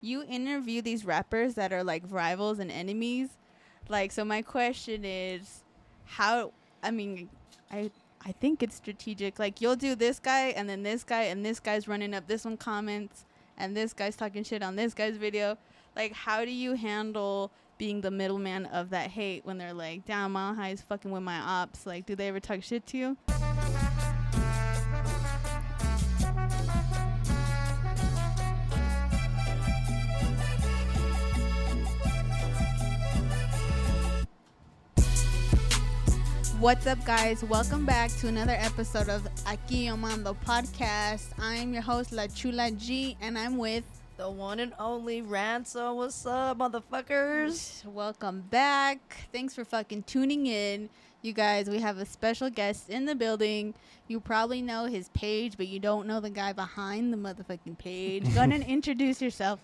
You interview these rappers that are like rivals and enemies. Like, so my question is, how? I mean, I I think it's strategic. Like, you'll do this guy, and then this guy, and this guy's running up this one comments, and this guy's talking shit on this guy's video. Like, how do you handle being the middleman of that hate when they're like, "Damn, Mile High is fucking with my ops." Like, do they ever talk shit to you? What's up, guys? Welcome back to another episode of Aque, Mando podcast. I'm your host, La Chula G, and I'm with... The one and only Ransom. What's up, motherfuckers? Welcome back. Thanks for fucking tuning in. You guys, we have a special guest in the building. You probably know his page, but you don't know the guy behind the motherfucking page. Go ahead and introduce yourself.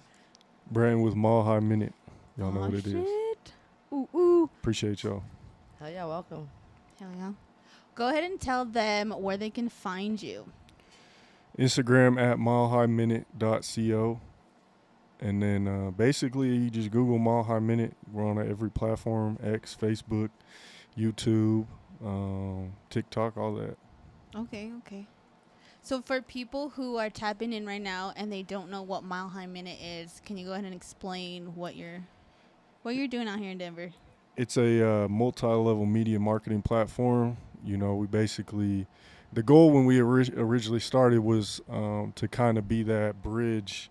Brandon with Mile High Minute. Y'all know Aw, what it is. shit. Ooh. Appreciate y'all. Hell yeah, welcome. Hell yeah. Go ahead and tell them where they can find you. Instagram at milehighminute.co. And then basically you just Google Mile High Minute. We're on every platform, X, Facebook, YouTube, TikTok, all that. Okay. So for people who are tapping in right now and they don't know what Mile High Minute is, can you go ahead and explain what you're doing out here in Denver? It's a multi-level media marketing platform. You know, we basically, the goal when we originally started was to kind of be that bridge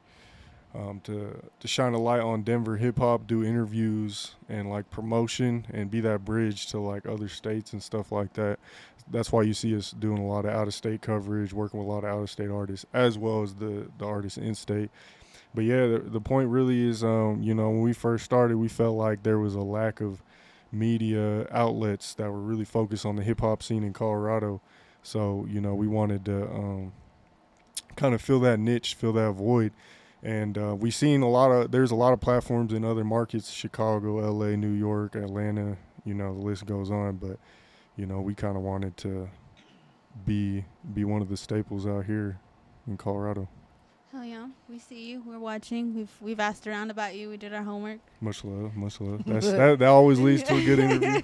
to shine a light on Denver hip hop, do interviews and like promotion, and be that bridge to like other states and stuff like that. That's why you see us doing a lot of out-of-state coverage, working with a lot of out-of-state artists, as well as the artists in-state. But yeah, the point really is, you know, when we first started, we felt like there was a lack of media outlets that were really focused on the hip hop scene in Colorado. So, you know, we wanted to kind of fill that niche, fill that void. And we've seen there's a lot of platforms in other markets, Chicago, LA, New York, Atlanta, you know, the list goes on. But, you know, we kind of wanted to be one of the staples out here in Colorado. Hell yeah, we see you. We're watching. We've asked around about you. We did our homework. Much love. That always leads to a good interview.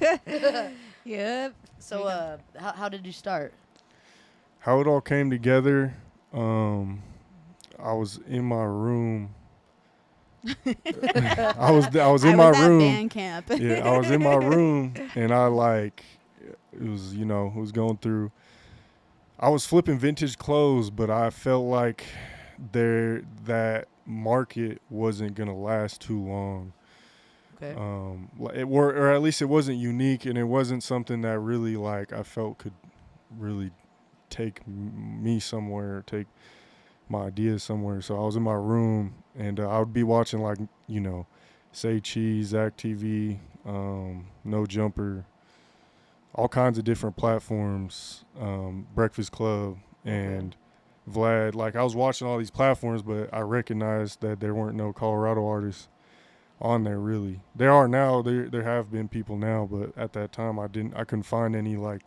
Yep. So, how did you start? How it all came together, I was in my room. I was in my room. Band camp. Yeah, I was in my room, and I was going through. I was flipping vintage clothes, but I felt like that market wasn't gonna last too long. Okay. Or at least it wasn't unique, and it wasn't something that really like I felt could really take me somewhere, take my ideas somewhere. So I was in my room, and I would be watching like, you know, Say Cheese, Zach TV, No Jumper, all kinds of different platforms, Breakfast Club, and Vlad. Like, I was watching all these platforms, but I recognized that there weren't no Colorado artists on there really. There are now, there have been people now, but at that time I couldn't find any like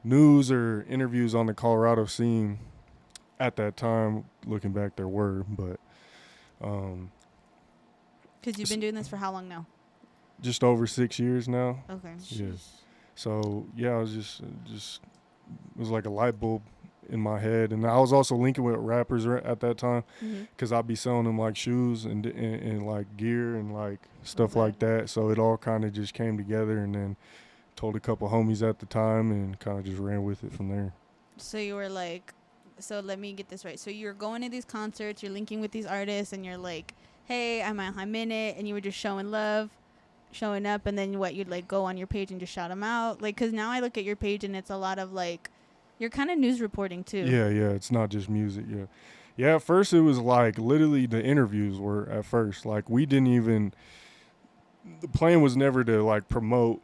news or interviews on the Colorado scene at that time. Looking back, there were, but Because you've been doing this for how long now? just over 6 years now. Okay. Yeah. So yeah, I was just it was like a light bulb in my head, and I was also linking with rappers at that time, because I'd be selling them like shoes and like gear and like stuff like that. So it all kind of just came together, and then told a couple homies at the time, and kind of just ran with it from there. So you were like, so let me get this right. So you're going to these concerts, you're linking with these artists, and you're like, hey, I'm at High Minute, and you were just showing love, showing up, and then you'd like go on your page and just shout them out, like, because now I look at your page and it's a lot of like, you're kind of news reporting too. Yeah, it's not just music. Yeah. At first it was like literally the interviews were at first. Like, we didn't even. The plan was never to like promote,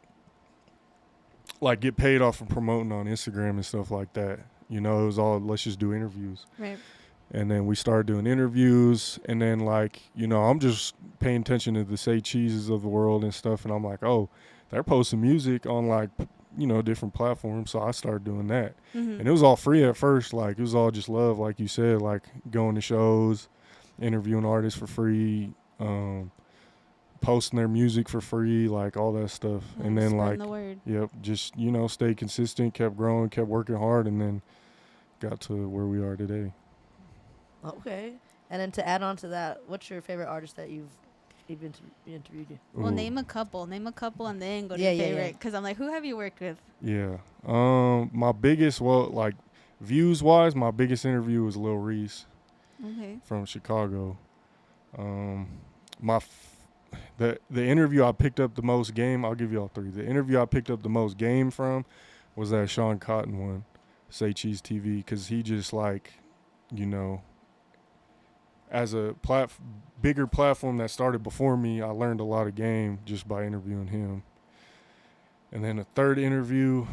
like get paid off of promoting on Instagram and stuff like that. You know, it was all, let's just do interviews. Right. And then we started doing interviews, and then like, you know, I'm just paying attention to the Say Cheeses of the world and stuff, and I'm like, oh, they're posting music on like, you know, different platforms. So I started doing that. And it was all free at first. Like, it was all just love, like you said, like going to shows, interviewing artists for free, posting their music for free, like all that stuff. And then Spreading like, the word. yep, just, stay consistent, kept growing, kept working hard, and then got to where we are today. Okay. And then to add on to that, what's your favorite artist that you've interviewed you? Well, Ooh. name a couple, and then go to Yeah, your yeah, favorite. yeah. Because I'm like, who have you worked with? Yeah. My biggest, like views wise, my biggest interview was Lil Reese Okay. from Chicago. The interview I picked up the most game, I'll give you all three. The interview I picked up the most game from was that Sean Cotton one, Say Cheese TV, because he just like, as a bigger platform that started before me, I learned a lot of game just by interviewing him. And then the third interview,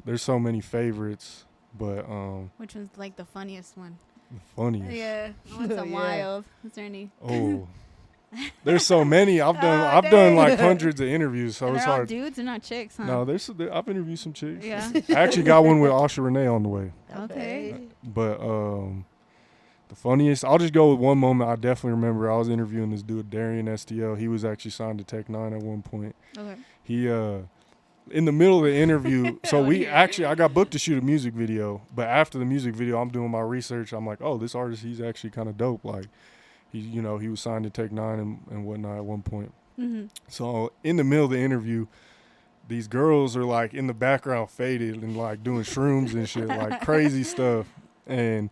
there's so many favorites, but Which one's like the funniest one? the funniest. Yeah. I want some Yeah. wild. Is there any? Oh, there's so many. I've done dang. like hundreds of interviews, so And it's they're all hard. dudes and not chicks, huh? No, I've interviewed some chicks. Yeah. I actually got one with Asha Renee on the way. Okay. But the funniest, I'll just go with one moment I definitely remember. I was interviewing this dude, Darian STL. He was actually signed to Tech 9 at one point. Okay. He in the middle of the interview, so I got booked to shoot a music video, but after the music video, I'm doing my research. I'm like, oh, this artist, he's actually kind of dope. Like, he was signed to Tech 9 and whatnot at one point. Mm-hmm. So in the middle of the interview, these girls are like in the background faded and like doing shrooms and shit, like crazy stuff. And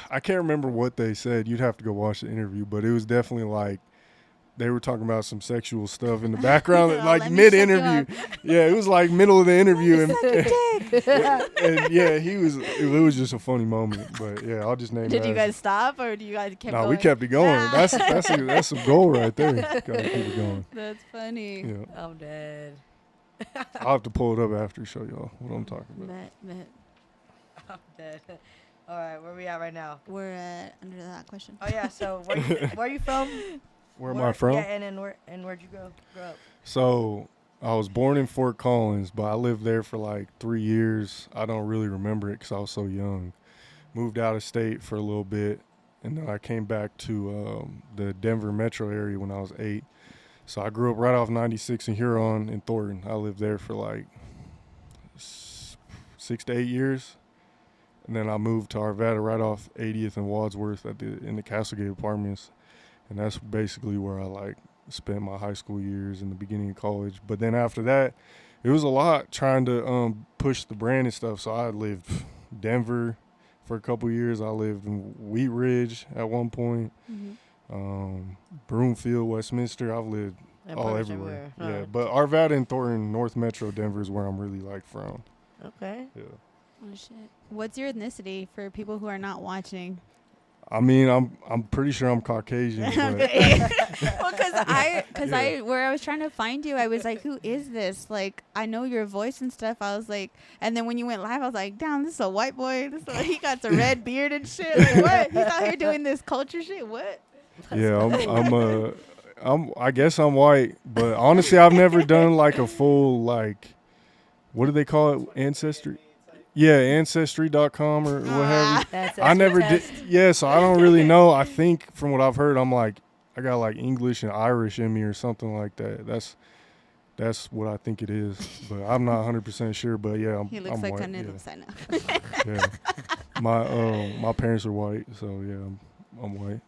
I can't remember what they said. You'd have to go watch the interview, but it was definitely like they were talking about some sexual stuff in the background, like Let me mid-interview. shut Yeah, it was like middle of the interview, and yeah, it was just a funny moment. But yeah, I'll just name. Did that you as- guys stop or do you guys keep going? No, we kept it going. Ah. That's a goal right there. Gotta keep it going. That's funny. Yeah, I'm dead. I'll have to pull it up after to show y'all what I'm talking about. Bet. I'm dead. All right, where we at right now? We're under that question. Oh yeah, so where are you from? Where am I from? Yeah, and then where'd you grow up? So I was born in Fort Collins, but I lived there for like 3 years. I don't really remember it because I was so young. Moved out of state for a little bit, and then I came back to the Denver metro area when I was 8. So I grew up right off 96 in Huron in Thornton. I lived there for like 6 to 8 years. And then I moved to Arvada right off 80th and Wadsworth in the Castlegate apartments. And that's basically where I like spent my high school years and the beginning of college. But then after that, it was a lot trying to push the brand and stuff. So I lived Denver for a couple years. I lived in Wheat Ridge at one point. Mm-hmm. Broomfield, Westminster. I've lived And all pretty much everywhere. everywhere. Yeah, but Arvada and Thornton, North Metro Denver is where I'm really like from. Okay. Yeah. Oh shit. What's your ethnicity for people who are not watching? I mean, I'm pretty sure I'm Caucasian. But Well, because Yeah. where I was trying to find you, I was like, who is this? Like, I know your voice and stuff. I was like, and then when you went live, I was like, damn, this is a white boy. He got the red beard and shit. Like, what? He's out here doing this culture shit. What? yeah, I guess I'm white, but honestly, I've never done like a full like, what do they call it? Ancestry. Yeah, ancestry.com or what have you. That's I never did. test. Yeah, so I don't really know. I think from what I've heard, I got like English and Irish in me or something like that. That's what I think it is, but I'm not 100% sure. But yeah, He looks I'm like white. kind of Yeah. upside down. Yeah. My parents are white, so yeah, I'm white.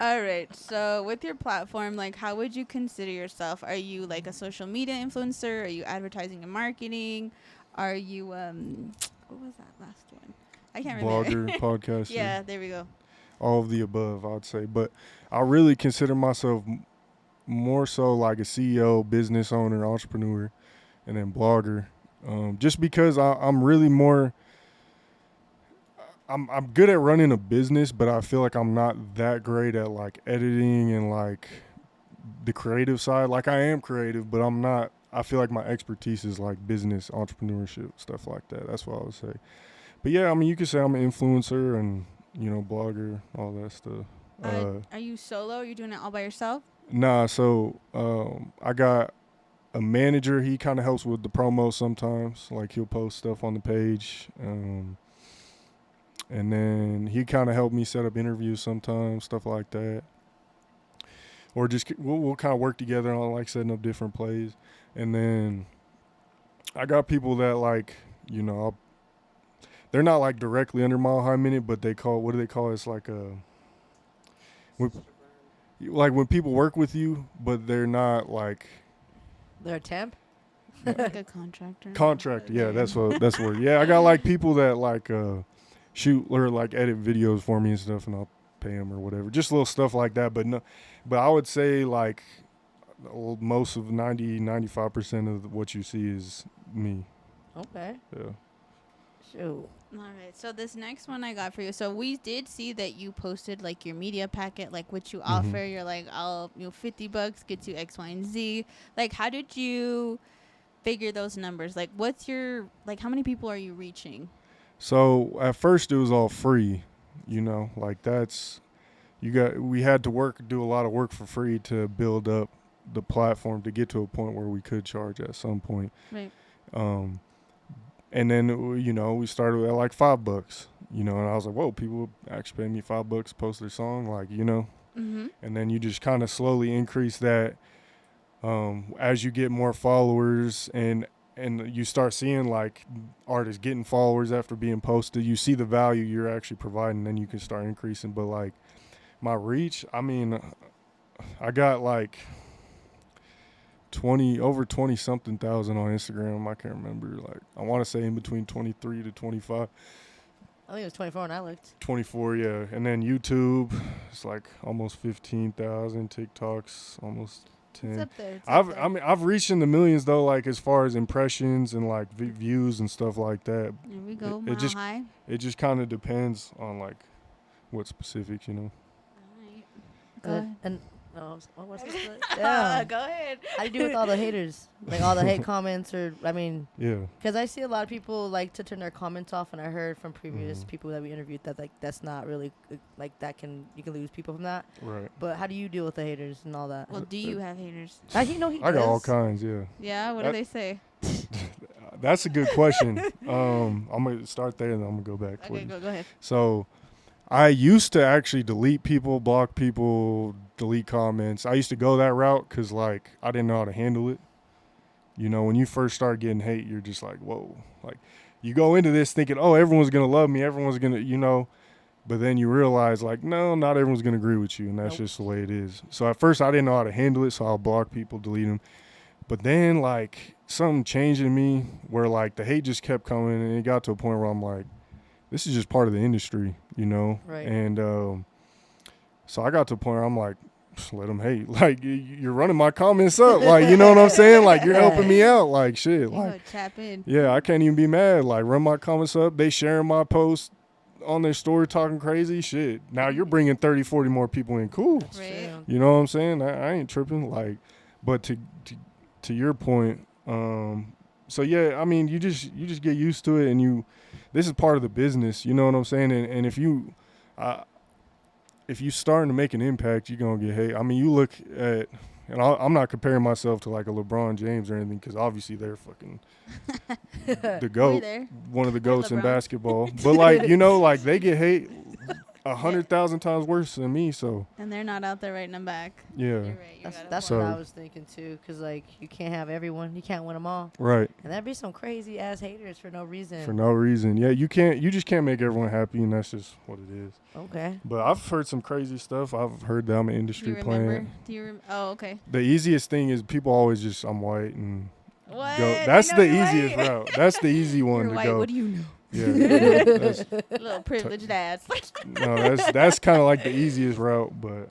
All right. So with your platform, like, how would you consider yourself? Are you like a social media influencer? Are you advertising and marketing? Are you what was that last one? I can't remember. Blogger, podcaster. Yeah, there we go. All of the above, I'd say. But I really consider myself more so like a CEO, business owner, entrepreneur, and then blogger. Just because I'm really more. I'm good at running a business, but I feel like I'm not that great at like editing and like the creative side. Like I am creative, but I'm not. I feel like my expertise is like business, entrepreneurship, stuff like that. That's what I would say. But yeah, I mean, you could say I'm an influencer and blogger, all that stuff. Are you solo? Are you doing it all by yourself? Nah, so I got a manager. He kind of helps with the promo sometimes. Like he'll post stuff on the page. And then he kind of helped me set up interviews sometimes, stuff like that. Or just we'll kind of work together on like setting up different plays. And then I got people that like, you know, they're not like directly under Mile High Minute, but they call, what do they call it? It's like when people work with you, but they're not like They're a temp. Like a contractor. contractor. Yeah, that's the word. Yeah, I got like people that like shoot or like edit videos for me and stuff, and I'll pay them or whatever. Just little stuff like that. But I would say like most of 95% of what you see is me. Okay. Yeah. Shoot. All right. So this next one I got for you. So we did see that you posted like your media packet, like what you offer. You're like, I'll $50 get you X, Y, and Z. Like, how did you figure those numbers? Like, what's your how many people are you reaching? So at first it was all free, you know, like we had to do a lot of work for free to build up the platform to get to a point where we could charge at some point. Right. And then, you know, we started at like $5, you know, and I was like, whoa, people actually pay me $5 to post their song, like, you know. Mm-hmm. And then you just kind of slowly increase that as you get more followers and you start seeing like artists getting followers after being posted. You see the value you're actually providing, then you can start increasing. But like my reach, I mean, I got like over 20 something thousand on Instagram. I can't remember. Like I want to say in between 23 to 25. I think it was 24 when I looked. 24, yeah. And then YouTube, it's like almost 15,000. TikTok's almost 10. It's up there. I've reached in the millions though, like as far as impressions and like views and stuff like that. There we go. It just high. it just kind of depends on like what specifics, you know. All right. Go ahead. And what was this? Yeah. Go ahead. How do you do with all the haters? Like all the hate comments, or I mean, Yeah. because I see a lot of people like to turn their comments off, and I heard from previous people that we interviewed that like that's not really like you can lose people from that. Right. But how do you deal with the haters and all that? Well, do you have haters? He I got all kinds, yeah. Yeah. What do they say? That's a good question. I'm gonna start there and then I'm gonna go back. Okay. Go ahead. So I used to actually delete people, block people, delete comments. I used to go that route because, like, I didn't know how to handle it. You know, when you first start getting hate, you're just like, whoa. Like, you go into this thinking, oh, everyone's going to love me. Everyone's going to, you know. But then you realize, like, no, not everyone's going to agree with you. And that's just the way it is. So at first, I didn't know how to handle it. So I'll block people, delete them. But then, like, something changed in me where, like, the hate just kept coming. And it got to a point where I'm like, this is just part of the industry, you know? Right. And so I got to a point where I'm like, let them hate. Like, you're running my comments up. Like, you know what I'm saying? Like, you're helping me out. Like, shit. You Like, tap in. yeah, I can't even be mad. Like, run my comments up. They sharing my post on their story talking crazy. Shit. Now you're bringing 30, 40 more people in. Cool. Right. You know what I'm saying? I ain't tripping. Like, but to your point, so yeah, I mean, you just get used to it, and this is part of the business. You know what I'm saying? And if you starting to make an impact, you're gonna get hate. I mean, you look at, and I'm not comparing myself to like a LeBron James or anything, because obviously they're fucking the GOAT, one of the GOATs in basketball. But like, you know, like they get hate 100,000 times worse than me. So. And they're not out there writing them back. Yeah. You're right. That's what I was thinking too, because like you can't have everyone, you can't win them all. Right. And that'd be some crazy ass haters for no reason. For no reason. Yeah, you just can't make everyone happy, and that's just what it is. Okay. But I've heard some crazy stuff. I've heard that I'm an industry plant. Do you remember? Oh, okay. The easiest thing is people always just, I'm white, and what? go. That's the easiest route. That's the easy one You're to white. go. What do you know? Yeah. That's, Little privileged ass. no, that's kind of like the easiest route, but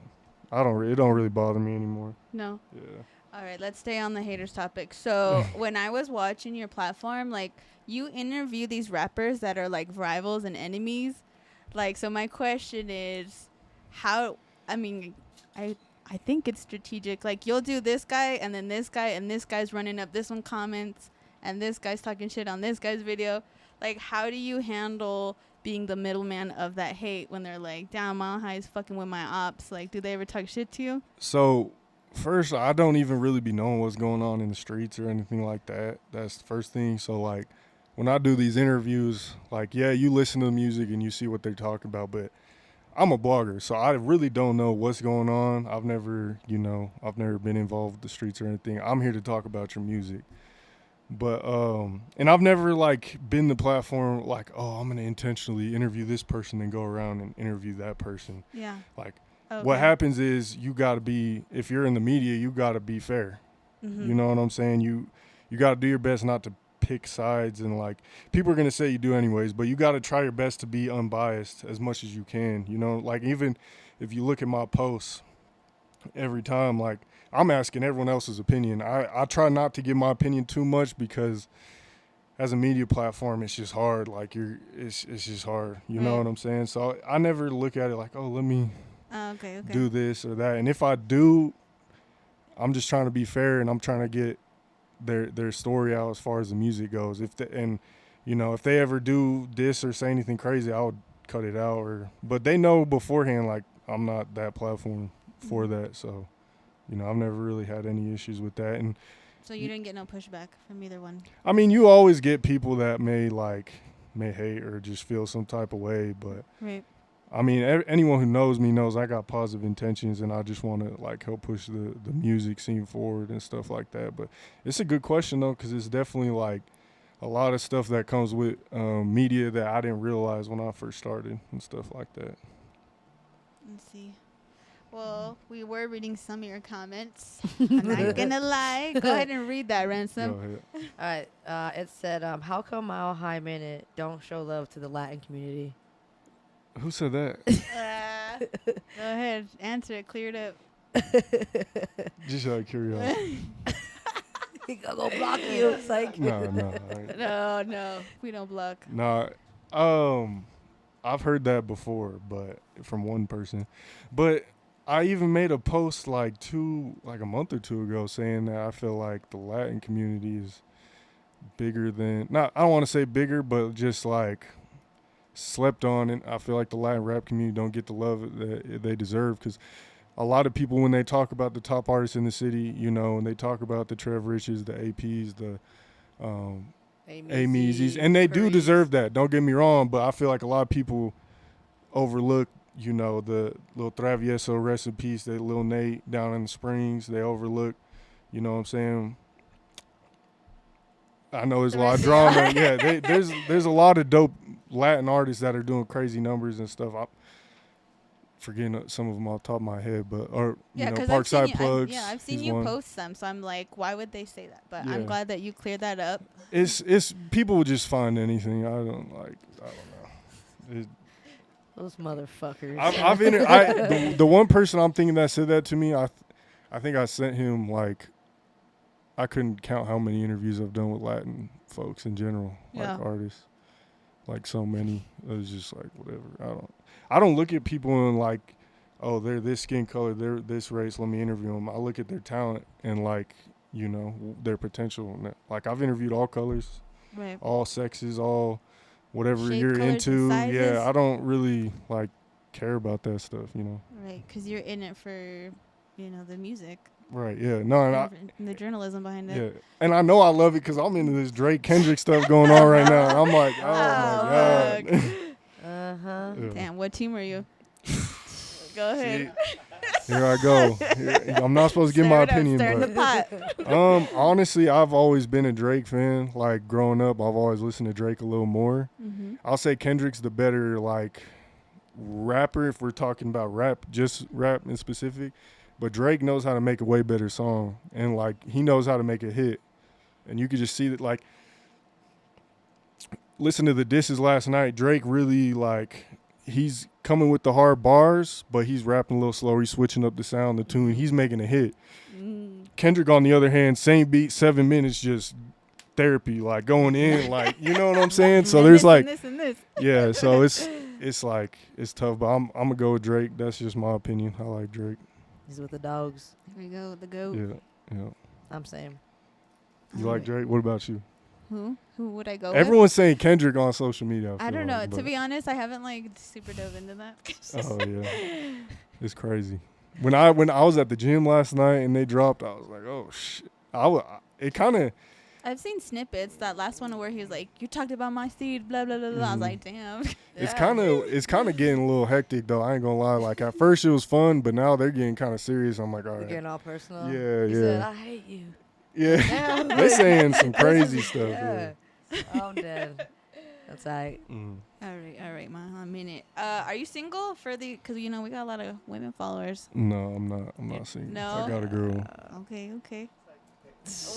it don't really bother me anymore. No. Yeah. All right, let's stay on the haters topic. So when I was watching your platform, like you interview these rappers that are like rivals and enemies. Like, so my question is how, I mean, I think it's strategic. Like you'll do this guy and then this guy and this guy's running up this one comments and this guy's talking shit on this guy's video. Like, how do you handle being the middleman of that hate when they're like, damn, Mile High is fucking with my ops? Like, do they ever talk shit to you? So, first, I don't even really be knowing what's going on in the streets or anything like that. That's the first thing. So, like, when I do these interviews, like, yeah, you listen to the music and you see what they're talking about, but I'm a blogger, so I really don't know what's going on. I've never been involved with the streets or anything. I'm here to talk about your music. But and I've never like been the platform like, oh, I'm gonna intentionally interview this person and go around and interview that person. Yeah. Like Okay. what happens is you gotta be, if you're in the media, you gotta be fair. Mm-hmm. You know what I'm saying? You gotta do your best not to pick sides, and like people are gonna say you do anyways, but you gotta try your best to be unbiased as much as you can. You know, like even if you look at my posts every time, like I'm asking everyone else's opinion. I try not to give my opinion too much because as a media platform, it's just hard. Like it's just hard. You know what I'm saying? So I never look at it like, oh, let me okay. do this or that. And if I do, I'm just trying to be fair, and I'm trying to get their story out as far as the music goes. If they ever do this or say anything crazy, I would cut it out. But they know beforehand, like I'm not that platform for that. So. I've never really had any issues with that. And so you didn't get no pushback from either one? I mean, you always get people that may hate or just feel some type of way. But, right. I mean, anyone who knows me knows I got positive intentions, and I just want to, like, help push the music scene forward and stuff like that. But it's a good question, though, because it's definitely, like, a lot of stuff that comes with media that I didn't realize when I first started and stuff like that. Let's see. Well, we were reading some of your comments. I'm not gonna lie. Go ahead and read that, Ransom. Go ahead. All right. It said, how come Mile High Minute don't show love to the Latin community? Who said that? Go ahead. Answer it. Clear it up. Just out of curiosity. He's gonna go block you. It's like No. We don't block. Nah. I've heard that before, but from one person. But I even made a post like a month or two ago saying that I feel like the Latin community is bigger than, I don't want to say bigger, but just like slept on. And I feel like the Latin rap community don't get the love that they deserve, because a lot of people, when they talk about the top artists in the city, and they talk about the Trev Riches, the APs, the Ameezys, and they do deserve that. Don't get me wrong, but I feel like a lot of people overlook, the little Travieso, rest in peace, that little Nate down in the Springs. They overlook, you know what I'm saying? I know there's a lot of drama. Yeah, there's a lot of dope Latin artists that are doing crazy numbers and stuff. I'm forgetting some of them off the top of my head, but Parkside Plugs. I've seen you post them, so I'm like, why would they say that? But I'm glad that you cleared that up. It's people will just find anything. I don't know. Those motherfuckers. The one person I'm thinking that said that to me, I think I sent him, like, I couldn't count how many interviews I've done with Latin folks in general, like artists, like so many. It was just like whatever. I don't look at people and like, oh, they're this skin color, they're this race, let me interview them. I look at their talent and like, their potential. Like I've interviewed all colors, right, all sexes, all whatever shape, you're into. Yeah, I don't really like care about that stuff, Right, because you're in it for, the music. Right, yeah. No, and the journalism behind it. Yeah, and I know I love it because I'm into this Drake Kendrick stuff going on right now. And I'm like, oh my God. Uh-huh. Yeah. Damn, what team are you? Go ahead. Here I go. I'm not supposed to give my opinion, Stir but the pot. honestly, I've always been a Drake fan. Like growing up, I've always listened to Drake a little more. Mm-hmm. I'll say Kendrick's the better like rapper if we're talking about rap, just rap in specific. But Drake knows how to make a way better song, and like he knows how to make a hit. And you could just see that, like, listen to the disses last night. Drake really, like, he's coming with the hard bars, but he's rapping a little slower. He's switching up the sound, the tune. He's making a hit. Kendrick, on the other hand, same beat, 7 minutes, just therapy, like going in, like, you know what I'm saying? So there's like, and this. Yeah, so it's like, it's tough, but I'm gonna go with Drake. That's just my opinion. I like Drake. He's with the dogs. There we go, the GOAT. Yeah. I'm saying. You like Drake? What about you? Who would I go Everyone's saying Kendrick on social media. I don't know. To be honest, I haven't like super dove into that. Oh yeah, it's crazy. When I was at the gym last night and they dropped, I was like, oh shit. I've seen snippets. That last one where he was like, "You talked about my seed," blah blah blah blah. I was like, "Damn." It's kind of getting a little hectic though. I ain't gonna lie. Like at first it was fun, but now they're getting kind of serious. I'm like, all You're right, getting all personal. yeah, He yeah, said, "I hate you." yeah. They saying some crazy stuff. Yeah. Yeah. I'm dead. That's right. All right, ma. A minute. Are you single for the? Because we got a lot of women followers. No, I'm not. I'm not single. No? I got a girl. Okay.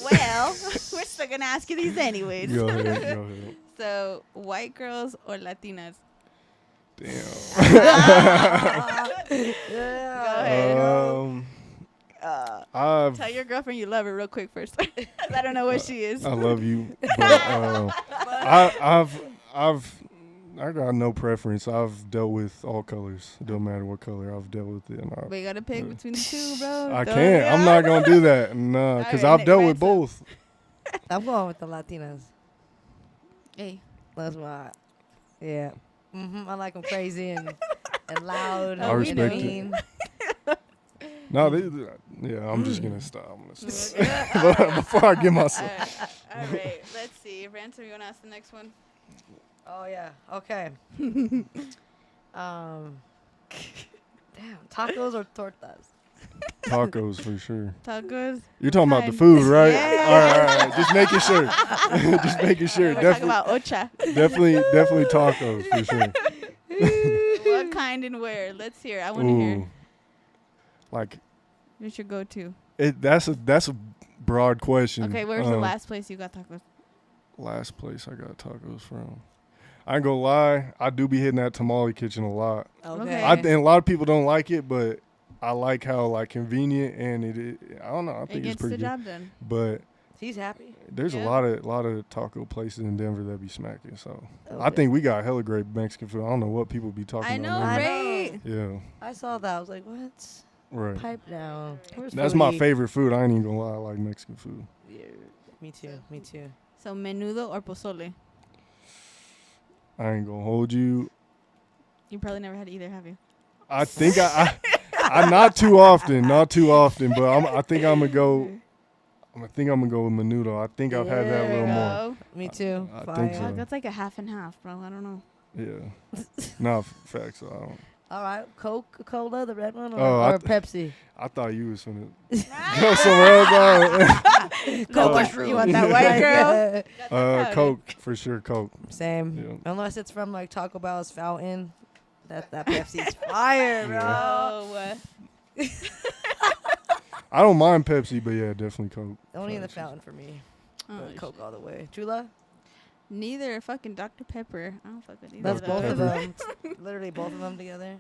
Well, we're still gonna ask you these anyways. Go ahead. So, white girls or Latinas? Damn. Yeah. Go ahead. I've Tell your girlfriend you love her real quick first. I don't know what she is. I love you, but I got no preference. I've dealt with all colors. It don't matter what color. I've dealt with it. And But you gotta pick between the two, bro. I Don't can't. ya? I'm not gonna do that. Nah, because Alright, I've dealt with ransom. both. I'm going with the Latinas. Hey, That's why. Yeah. I like them crazy and loud. I and respect it. mean. No, I'm just gonna stop. I'm gonna stop. Before I get myself. all right. Let's see. Ransom, you wanna ask the next one? Oh yeah. Okay. Damn. Tacos or tortas? Tacos for sure. Tacos. You're talking about the Kind. food, right? Yeah. All right. Just making sure. Just making sure. We're talking about ocha. Definitely tacos for sure. What kind and where? Let's hear. I want to hear. Ooh. Like What's your go-to? that's a broad question. Okay, where's the last place you got tacos? Last place I got tacos from. I ain't gonna lie, I do be hitting that tamale kitchen a lot. Okay. And a lot of people don't like it, but I like how like convenient and I don't know. I It think it's gets pretty the good. job done. But He's happy. there's Yeah. a lot of taco places in Denver that be smacking. So I Okay. think we got hella great Mexican food. I don't know what people be talking I know, about. I right? Yeah, I saw that. I was like, what? right. Pipe down. Where's That's my foodie? favorite food. I ain't even gonna lie. I like Mexican food. Yeah, me too. So menudo or pozole? I ain't gonna hold you. You probably never had either, have you? I think I not too often, but I think I'm gonna go. I think I'm gonna go with menudo. I think I've had that a There little you more. Oh, Me too. I think Fire. so. that's like a half and half, bro. I don't know. Yeah. No facts. So I don't. All right, Coca-Cola, the red one, or, Oh, I or Pepsi? I thought you was gonna go somewhere else. Coke. You want that white girl? Coke for sure. Coke. Same. Yeah. Unless it's from like Taco Bell's fountain. That Pepsi's fire, bro. Yeah. Oh, I don't mind Pepsi, but yeah, definitely Coke. Only in the Facts. fountain for me. oh, But shit. Coke all the way. Chula? Neither fucking Dr. Pepper. I don't fuck with either That's of both those. of them. Literally both of them together.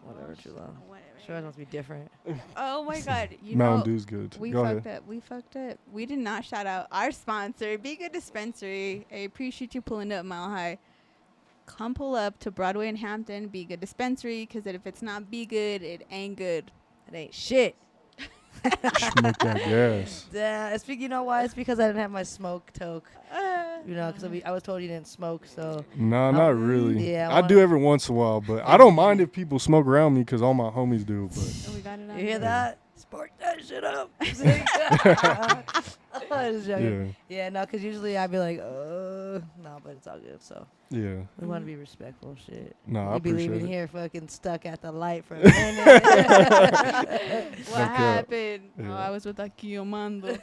Whatever, Chula. Whatever. Sure, it must be different. Oh my god. You Mountain know, Dew's good. we Go fucked ahead. up. We fucked up. We did not shout out our sponsor, Be Good Dispensary. I appreciate you pulling up Mile High. Come pull up to Broadway and Hampton, Be Good Dispensary, because if it's not Be Good, it ain't good. It ain't shit. Smoke that gas. Yeah, you know why? It's because I didn't have my smoke toke. Uh, You know, because I was told you didn't smoke, so. Nah, not really. Yeah, I do every once in a while, but I don't mind if people smoke around me because all my homies do. But we got it on You hear there. that? Spark that shit up. I was joking. Yeah, no, because usually I'd be like, no, but it's all good. So yeah. we want to be respectful, shit. Nah, I We be appreciate leaving it. here fucking stuck at the light for a minute. What cap. happened? Yeah. Oh, I was with Aque Mando.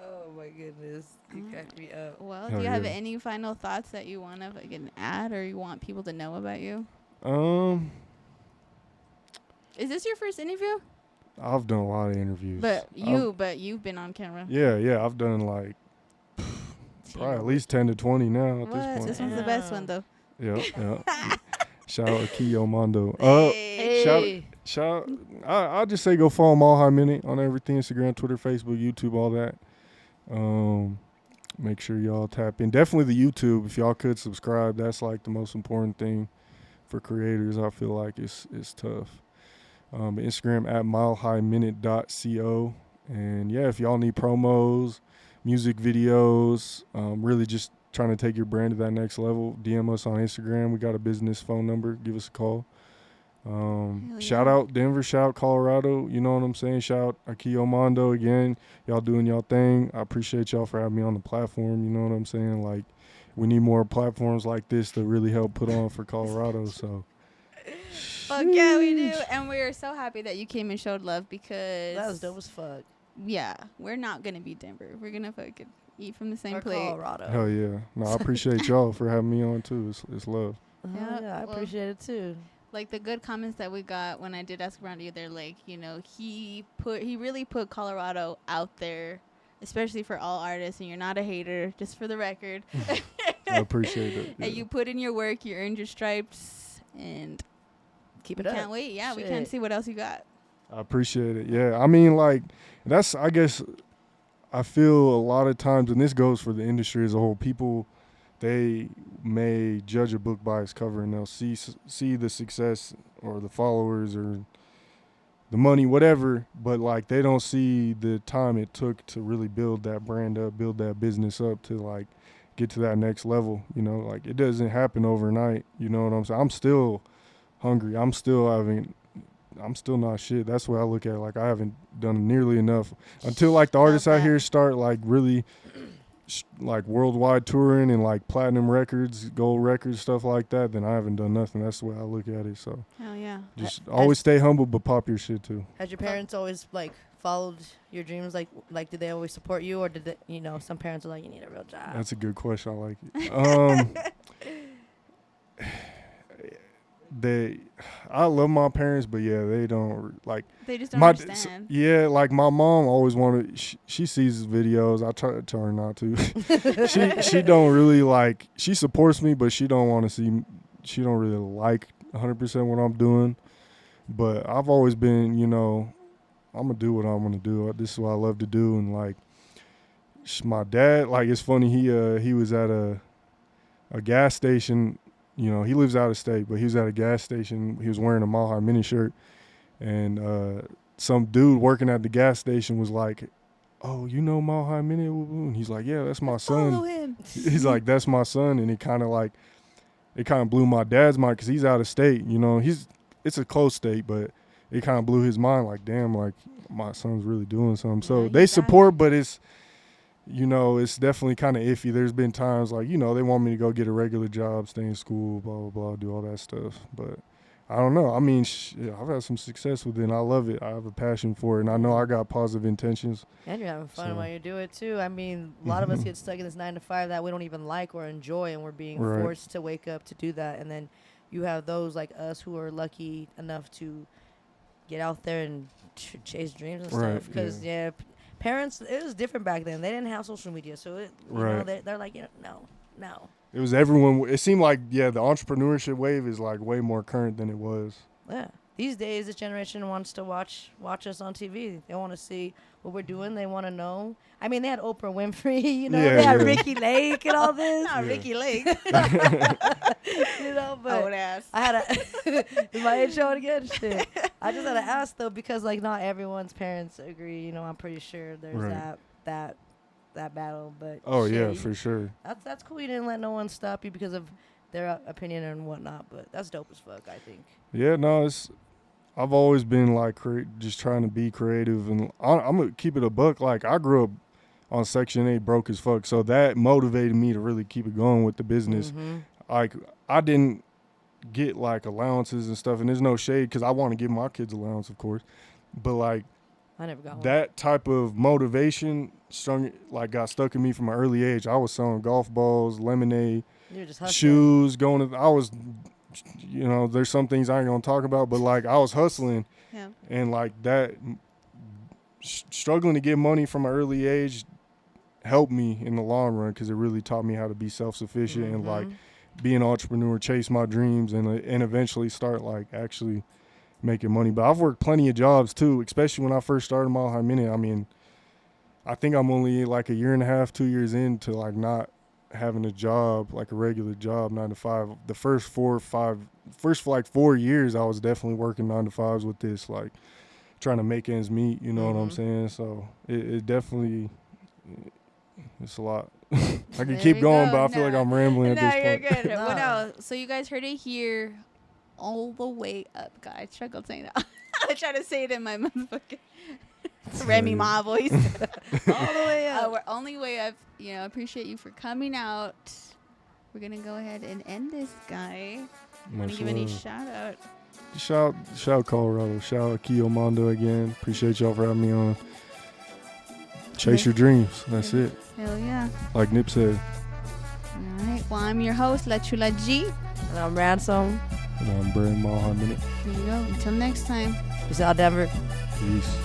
Oh my goodness, you cracked me up. Well, Hell do you have yeah. any final thoughts that you want to fucking add or you want people to know about you? Is this your first interview? I've done a lot of interviews. But you've been on camera. Yeah, I've done like probably at least 10 to 20 now at What? this point. This one's the best one though. Yeah. Shout out Aque Mando. Hey. Shout. I'll just say go follow Mile High Minute on everything: Instagram, Twitter, Facebook, YouTube, all that. Make sure y'all tap in. Definitely the YouTube. If y'all could subscribe, that's like the most important thing for creators. I feel like it's tough. Instagram at milehighminute.co. And yeah, if y'all need promos, music videos, really just trying to take your brand to that next level, DM us on Instagram. We got a business phone number. Give us a call. Shout out Denver, shout out Colorado. You know what I'm saying? Shout out Aque, Mando again. Y'all doing y'all thing. I appreciate y'all for having me on the platform. You know what I'm saying? Like, we need more platforms like this to really help put on for Colorado. So, fuck yeah, we do. And we're so happy that you came and showed love because That was dope as fuck. Yeah, we're not gonna be Denver. We're gonna fucking eat from the same Or plate. Colorado. hell yeah. No, I appreciate y'all for having me on too. It's love. Yeah, Yeah, I well, appreciate it too. Like the good comments that we got when I did ask around you, they're like, you know, he really put Colorado out there, especially for all artists, and you're not a hater, just for the record. I appreciate it. Yeah. And you put in your work, you earned your stripes, and Keep it we up. can't wait. Yeah, we Shit. can't see what else you got. I appreciate it. Yeah. I mean, like, that's, I guess, I feel a lot of times, and this goes for the industry as a whole, people, they may judge a book by its cover, and they'll see the success or the followers or the money, whatever, but like they don't see the time it took to really build that brand up, build that business up to like get to that next level. You know, like it doesn't happen overnight. You know what I'm saying? I'm still hungry. I'm still not shit. That's what I look at. Like I haven't done nearly enough until like the artists out here start like really like worldwide touring and like platinum records, gold records, stuff like that. Then I haven't done nothing. That's the way I look at it. So Hell yeah. just always stay humble, but pop your shit too. Has your parents always like followed your dreams? Like did they always support you, or did they, you know, some parents are like, you need a real job? That's a good question. I like it. I love my parents, but yeah, they don't like. They just don't understand. Yeah, like my mom always wanted. She sees videos. I try to tell her not to. she don't really like. She supports me, but she don't want to see. She don't really like 100% what I'm doing. But I've always been, you know, I'm gonna do what I'm gonna do. This is what I love to do, and like my dad, like it's funny. He was at a gas station. You know, he lives out of state, but he was at a gas station. He was wearing a Mile High mini shirt, and some dude working at the gas station was like, "Oh, you know Mile High mini?" And he's like, "Yeah, that's my son." Follow him. He's like, "That's my son," and it kind of blew my dad's mind because he's out of state. You know, it's a close state, but it kind of blew his mind. Like, damn, like my son's really doing something. So they support, but it's. You know, it's definitely kind of iffy. There's been times like, you know, they want me to go get a regular job, stay in school, blah, blah, blah, do all that stuff. But I don't know. I mean, I've had some success with it, and I love it. I have a passion for it, and I know I got positive intentions. And you're having fun while you do it, too. I mean, a lot of us get stuck in this 9 to 5 that we don't even like or enjoy, and we're being forced to wake up to do that. And then you have those like us who are lucky enough to get out there and chase dreams and stuff. Because, parents, it was different back then. They didn't have social media, so you know, they're like, you know, no. It was everyone. It seemed like, the entrepreneurship wave is like way more current than it was. Yeah. These days, this generation wants to watch us on TV. They want to see what we're doing. They want to know. I mean, they had Oprah Winfrey, you know. They had Ricky Lake and all this. Not Ricky Lake. You know, but old ass. I had my age showing again. Shit. I just had to ask though, because like not everyone's parents agree. You know, I'm pretty sure there's that battle. But shit, for sure. That's cool. You didn't let no one stop you because of their opinion and whatnot. But that's dope as fuck, I think. Yeah, no, I've always been like just trying to be creative, and I'm gonna keep it a buck. Like I grew up on Section 8, broke as fuck, so that motivated me to really keep it going with the business. Mm-hmm. Like I didn't get like allowances and stuff, and there's no shade because I want to give my kids allowance, of course, but like I never got that type of motivation got stuck in me from an early age. I was selling golf balls, lemonade, shoes, I was. You know, there's some things I ain't gonna talk about, but like I was hustling, and like that, struggling to get money from an early age helped me in the long run because it really taught me how to be self-sufficient and like be an entrepreneur, chase my dreams, and eventually start like actually making money. But I've worked plenty of jobs too, especially when I first started Mile High Minute. I mean, I think I'm only like a year and a half, 2 years into like not having a job, like a regular job, 9 to 5. The first 4 years, I was definitely working 9 to 5s with this, like trying to make ends meet. You know what I'm saying? So it definitely, it's a lot. I could keep going, but I feel like I'm rambling at this point. You're good. Well, no. So you guys heard it here. all the way up. God, I struggled saying that. I try to say it in my motherfucking Remy Ma voice. All the way up. We're only way up. You know, appreciate you for coming out. We're gonna go ahead and end this guy. Want to give any shout out? Shout Colorado. Shout Aque, Mando again. Appreciate y'all for having me on. Chase your dreams. That's it. Hell yeah. Like Nip said. All right. Well, I'm your host, La Chula G. And I'm Ransom. And I'm Brandon Mulholland. There you go. Until next time. Peace out, Denver. Peace.